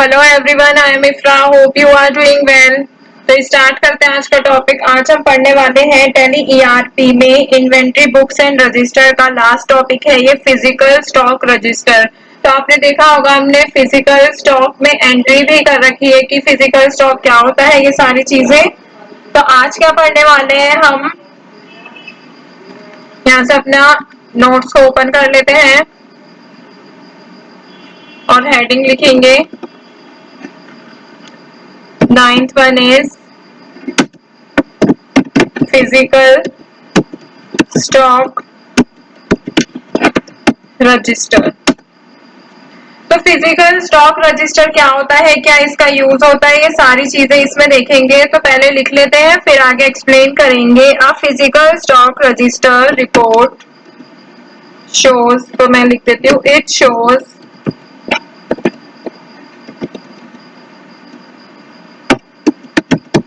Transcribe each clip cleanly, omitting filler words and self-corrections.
Hello everyone, I am Ifra, hope you are doing well. तो start करते हैं आज का टॉपिक। आज हम पढ़ने वाले हैं टैली ईआरपी में इन्वेंट्री बुक्स एंड रजिस्टर का लास्ट टॉपिक है ये फिजिकल स्टॉक रजिस्टर। तो आपने देखा होगा हमने फिजिकल स्टॉक में एंट्री भी कर रखी है कि फिजिकल स्टॉक क्या होता है, ये सारी चीजें। तो आज क्या पढ़ने वाले हैं हम, यहाँ से अपना नोट्स को ओपन कर लेते हैं और हेडिंग लिखेंगे। 9th one is physical stock register. तो फिजिकल स्टॉक रजिस्टर क्या होता है, क्या इसका यूज होता है, ये सारी चीजें इसमें देखेंगे। तो पहले लिख लेते हैं फिर आगे एक्सप्लेन करेंगे। A physical stock register report shows, तो मैं लिख देती हूँ, it shows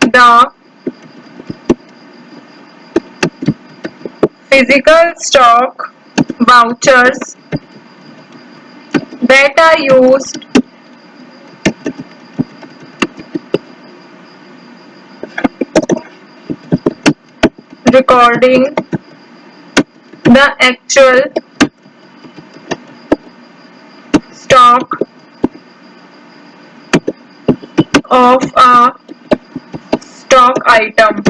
the physical stock vouchers that are used recording the actual stock of a stock item।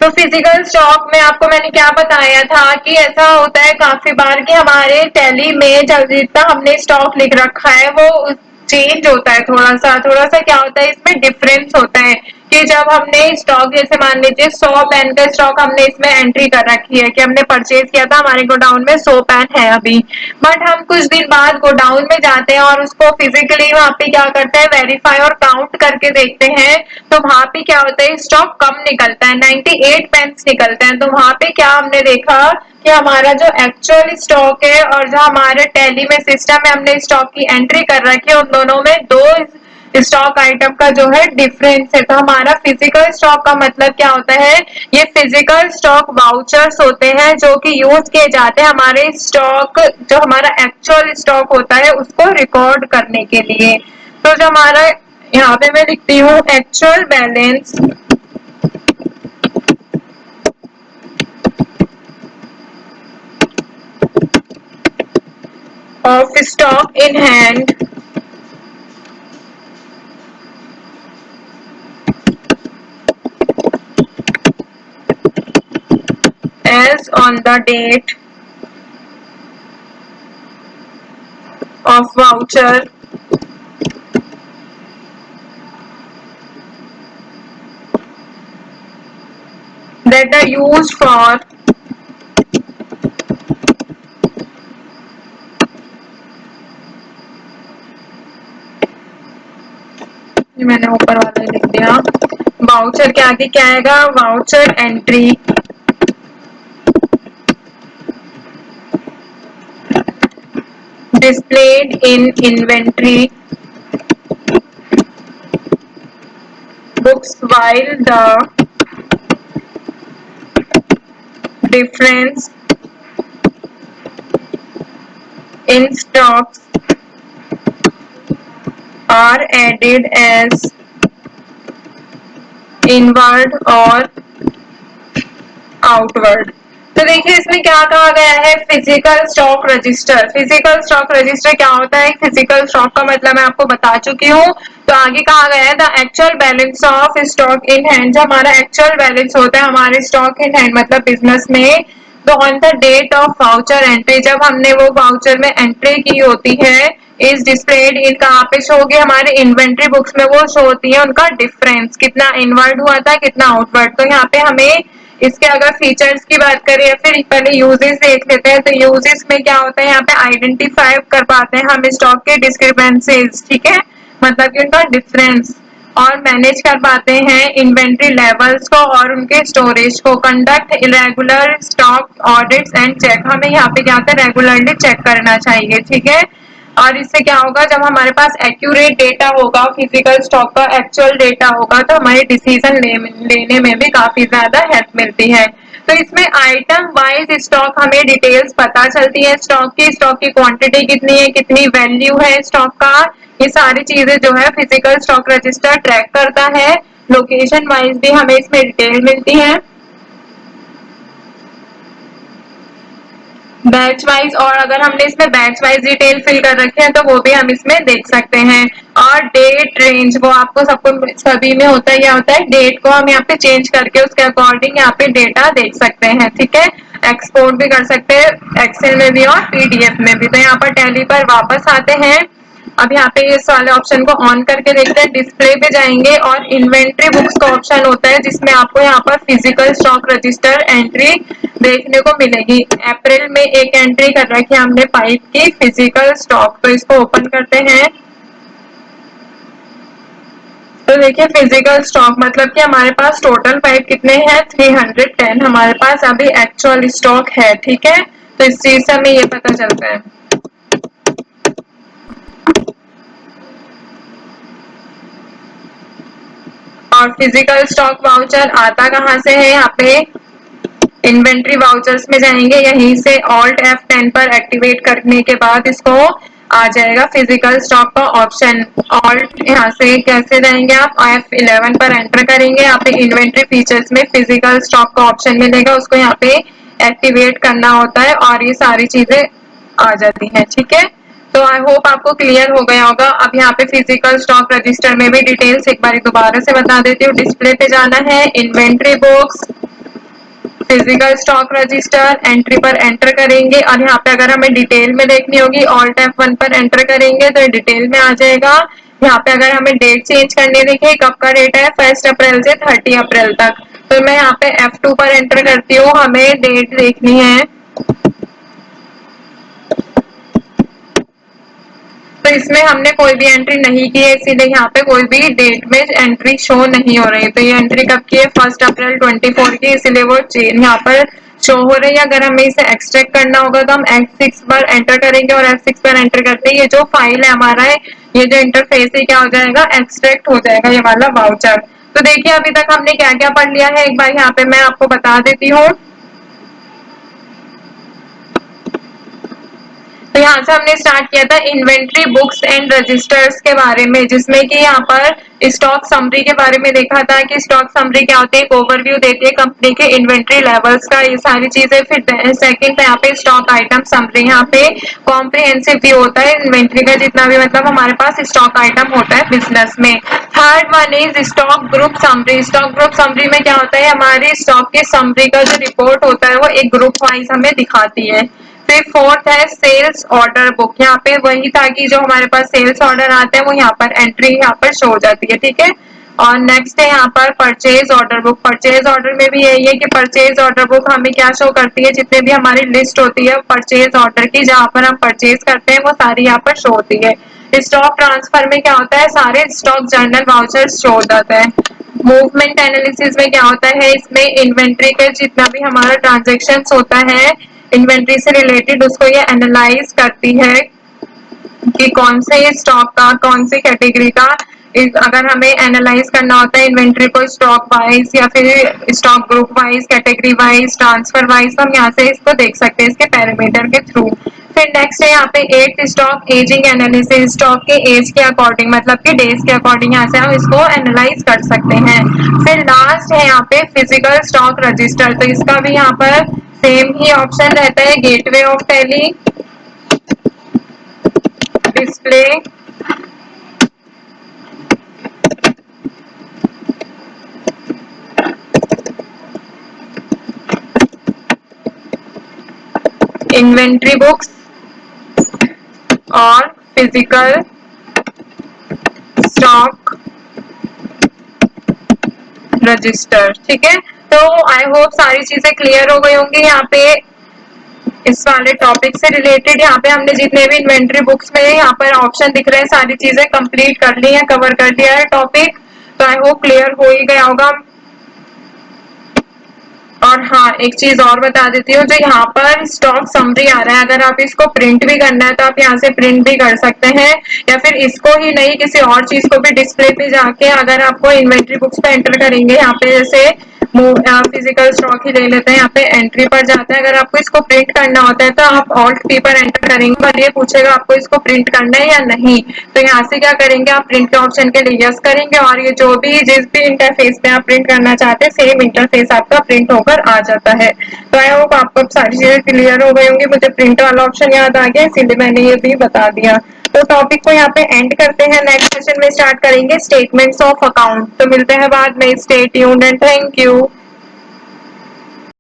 तो फिजिकल स्टॉक में आपको मैंने क्या बताया था कि ऐसा होता है काफी बार कि हमारे टैली में जितना हमने स्टॉक लिख रखा है वो चेंज होता है। थोड़ा सा क्या होता है, इसमें डिफरेंस होता है कि जब हमने स्टॉक, जैसे मान लीजिए 100 पेन का स्टॉक हमने इसमें एंट्री कर रखी है कि हमने परचेज किया था, हमारे गोडाउन में 100 पेन है अभी, बट हम कुछ दिन बाद गोडाउन में जाते हैं और उसको फिजिकली वहां पे क्या करते हैं, वेरीफाई और काउंट करके देखते हैं। तो वहां पे क्या होता है, स्टॉक कम निकलता है, 98 पेन्स निकलते हैं। तो वहां पे क्या हमने देखा कि हमारा जो एक्चुअल स्टॉक है और जो हमारे टैली में सिस्टम में हमने स्टॉक की एंट्री कर रखी है, उन दोनों में दो स्टॉक आइटम का जो है डिफरेंस है। तो हमारा फिजिकल स्टॉक का मतलब क्या होता है, ये फिजिकल स्टॉक वाउचर्स होते हैं जो कि यूज किए जाते हैं हमारे स्टॉक, जो हमारा एक्चुअल स्टॉक होता है उसको रिकॉर्ड करने के लिए। तो जो हमारा, यहाँ पे मैं लिखती हूँ actual balance of stock in hand as on the date of voucher that are used for मैंने ऊपर वाला लिख दिया। वाउचर के आगे क्या आएगा, voucher entry displayed in inventory books while the difference in stocks are added as inward और आउटवर्ड। तो देखिए इसमें क्या कहा गया है, physical stock register. Physical stock register क्या होता है, फिजिकल स्टॉक का मतलब मैं आपको बता चुकी हूँ। तो आगे कहा गया है the actual balance of stock in hand, जो हमारा एक्चुअल बैलेंस होता है हमारे स्टॉक इन हैंड मतलब बिजनेस में। तो on the date of voucher entry, जब हमने वो वाउचर में एंट्री की होती है, इज डिस्प्लेड इन, कहाँ पे शो होगी, हमारे इन्वेंट्री बुक्स में वो शो होती है उनका डिफरेंस, कितना इनवर्ड हुआ था कितना आउटवर्ड। तो यहाँ पे हमें इसके अगर फीचर्स की बात करें या फिर पहले यूजेस देख लेते हैं। तो यूजेस में क्या होता है, यहाँ पे आइडेंटिफाई कर पाते हैं हम स्टॉक के डिस्क्रिपेंसीज, ठीक है, मतलब कि उनका डिफरेंस, और मैनेज कर पाते हैं इन्वेंट्री लेवल्स को और उनके स्टोरेज को। Conduct regular stock audits and check, हमें यहाँ पे जाकर रेगुलरली चेक करना चाहिए, ठीक है। और इससे क्या होगा, जब हमारे पास एक्यूरेट डेटा होगा, फिजिकल स्टॉक का एक्चुअल डेटा होगा, तो हमारे डिसीजन लेने में भी काफी ज्यादा हेल्प मिलती है। तो इसमें आइटम वाइज स्टॉक हमें डिटेल्स पता चलती है, स्टॉक की क्वांटिटी कितनी है, कितनी वैल्यू है स्टॉक का, ये सारी चीजें जो है फिजिकल स्टॉक रजिस्टर ट्रैक करता है। लोकेशन वाइज भी हमें इसमें डिटेल मिलती है, बैच वाइज, और अगर हमने इसमें बैच वाइज डिटेल फिल कर रखे हैं तो वो भी हम इसमें देख सकते हैं। और डेट रेंज, वो आपको सबको सभी में होता है, क्या होता है डेट को हम यहाँ पे चेंज करके उसके अकॉर्डिंग यहाँ पे डेटा देख सकते हैं, ठीक है। एक्सपोर्ट भी कर सकते हैं एक्सेल में भी और पीडीएफ में भी। तो यहाँ पर टैली पर वापस आते हैं। अब यहाँ पे इस वाले ऑप्शन को ऑन करके देखते हैं, डिस्प्ले पे जाएंगे और इन्वेंट्री बुक्स का ऑप्शन होता है जिसमें आपको यहाँ पर फिजिकल स्टॉक रजिस्टर एंट्री देखने को मिलेगी। अप्रैल में एक एंट्री कर रखी है हमने पाइप की फिजिकल स्टॉक, तो इसको ओपन करते हैं। तो देखिए फिजिकल स्टॉक मतलब कि हमारे पास टोटल पाइप कितने हैं, 310 हमारे पास अभी एक्चुअल स्टॉक है, ठीक है। तो इस चीज से हमें ये पता चलता है। और फिजिकल स्टॉक वाउचर आता कहाँ से है, यहाँ पे इन्वेंट्री वाउचर्स में जाएंगे, यहीं से ऑल्ट F10 पर एक्टिवेट करने के बाद इसको आ जाएगा फिजिकल स्टॉक का ऑप्शन। ऑल्ट यहाँ से कैसे जाएंगे, आप F11 पर एंटर करेंगे, यहाँ पे इन्वेंट्री फीचर्स में फिजिकल स्टॉक का ऑप्शन मिलेगा, उसको यहाँ पे एक्टिवेट करना होता है और ये सारी चीजें आ जाती हैं, ठीक है। तो आई होप आपको क्लियर हो गया होगा। अब यहाँ पे फिजिकल स्टॉक रजिस्टर में भी डिटेल्स एक बार दोबारा से बता देती हूँ। डिस्प्ले पे जाना है, inventory books, physical stock register, entry पर एंटर करेंगे और यहाँ पे अगर हमें डिटेल में देखनी होगी ऑल्ट F1 पर एंटर करेंगे तो डिटेल में आ जाएगा। यहाँ पे अगर हमें डेट चेंज करनी देखिए कब का डेट है, 1 अप्रैल से 30 अप्रैल तक, तो मैं यहाँ पे F2 पर एंटर करती हूँ, हमें डेट देखनी है। तो इसमें हमने कोई भी एंट्री नहीं की है, इसीलिए यहाँ पे कोई भी डेट में एंट्री शो नहीं हो रही। तो ये एंट्री कब की है, 1 अप्रैल 24 की, इसीलिए वो चेन यहाँ पर शो हो रही है। अगर हमें इसे एक्सट्रैक्ट करना होगा तो हम F6 पर एंटर करेंगे और F6 पर एंटर करते ही ये जो फाइल है हमारा है, ये जो इंटरफेस है क्या हो जाएगा, एक्सट्रैक्ट हो जाएगा ये वाला वाउचर। तो देखिए अभी तक हमने क्या क्या पढ़ लिया है, एक बार यहाँ पे मैं आपको बता देती हूँ। तो यहाँ से हमने स्टार्ट किया था इन्वेंट्री बुक्स एंड रजिस्टर्स के बारे में, जिसमें कि यहाँ पर स्टॉक समरी के बारे में देखा था कि स्टॉक समरी क्या होती है, एक ओवरव्यू देती है कंपनी के इन्वेंट्री लेवल्स का, ये सारी चीजें। फिर सेकंड पे यहाँ पे स्टॉक आइटम समरी, यहाँ पे कॉम्प्रिहेंसिव व्यू होता है इन्वेंट्री का, जितना भी मतलब हमारे पास स्टॉक आइटम होता है बिजनेस में। Third one is stock group summary. Stock group summary में क्या होता है, हमारी स्टॉक के समरी का जो रिपोर्ट होता है वो एक ग्रुप वाइज हमें दिखाती है। फिर फोर्थ है सेल्स ऑर्डर बुक, यहाँ पे वही था कि जो हमारे पास सेल्स ऑर्डर आते हैं वो यहाँ पर एंट्री यहाँ पर शो हो जाती है, ठीक है। और नेक्स्ट है यहाँ पर purchase order book. Purchase order में भी यही है कि परचेज ऑर्डर बुक हमें क्या शो करती है, जितने भी हमारी लिस्ट होती है परचेज ऑर्डर की, जहाँ पर हम परचेज करते हैं वो सारी यहाँ पर शो होती है। स्टॉक ट्रांसफर में क्या होता है, सारे स्टॉक जर्नल वाउचर्स शो हो जाता है। मूवमेंट एनालिसिस में क्या होता है, इसमें इन्वेंट्री का जितना भी हमारा ट्रांजेक्शन होता है इन्वेंट्री से रिलेटेड, उसको ये एनालाइज करती है कि कौन से स्टॉक का, कौन सी कैटेगरी का, अगर हमें एनालाइज करना होता है इन्वेंट्री को स्टॉक वाइज या फिर stock group wise, category wise, transfer wise, तो हम यहाँ से इसको देख सकते हैं इसके पैरामीटर के थ्रू। फिर नेक्स्ट है यहाँ पे at stock ageing analysis, stock के एज के अकॉर्डिंग मतलब कि डेज के अकॉर्डिंग यहाँ से हम इसको एनालाइज कर सकते हैं। फिर लास्ट है यहाँ पे फिजिकल स्टॉक रजिस्टर, तो इसका भी यहाँ पर सेम ही ऑप्शन रहता है, gateway of tally, display, inventory books और फिजिकल स्टॉक रजिस्टर, ठीक है। तो आई होप सारी चीजें क्लियर हो गई होंगी। यहाँ पे इस वाले टॉपिक से रिलेटेड यहाँ पे हमने जितने भी इन्वेंट्री बुक्स में यहाँ पर ऑप्शन दिख रहे हैं सारी चीजें कंप्लीट कर ली है, कवर कर दिया है टॉपिक। तो आई होप क्लियर हो ही गया होगा। और हाँ एक चीज और बता देती हूँ, जो यहाँ पर स्टॉक समरी आ रहा है, अगर आप इसको प्रिंट भी करना है तो आप यहाँ से प्रिंट भी कर सकते हैं, या फिर इसको ही नहीं किसी और चीज को भी डिस्प्ले पे जाके अगर आपको इन्वेंट्री बुक्स पे एंटर करेंगे यहाँ पे जैसे फिजिकल स्टॉक ही ले लेते हैं। यहाँ पे एंट्री पर जाते हैं, अगर आपको इसको प्रिंट करना होता है तो आप ऑल्ट पी पर एंटर करेंगे और ये पूछेगा आपको इसको प्रिंट करना है या नहीं। तो यहाँ से क्या करेंगे, आप प्रिंट के ऑप्शन के लिए यस करेंगे और ये जो भी जिस भी इंटरफेस पे आप प्रिंट करना चाहते हैं सेम इंटरफेस आपका प्रिंट होकर आ जाता है। तो आई होप आपको सारी चीजें क्लियर हो गई होंगी। मुझे प्रिंट वाला ऑप्शन याद आ गया, इसीलिए मैंने ये भी बता दिया। तो टॉपिक को यहाँ पे एंड करते हैं, नेक्स्ट सेशन में स्टार्ट करेंगे स्टेटमेंट्स ऑफ अकाउंट। तो मिलते हैं बाद में, stay tuned and thank you.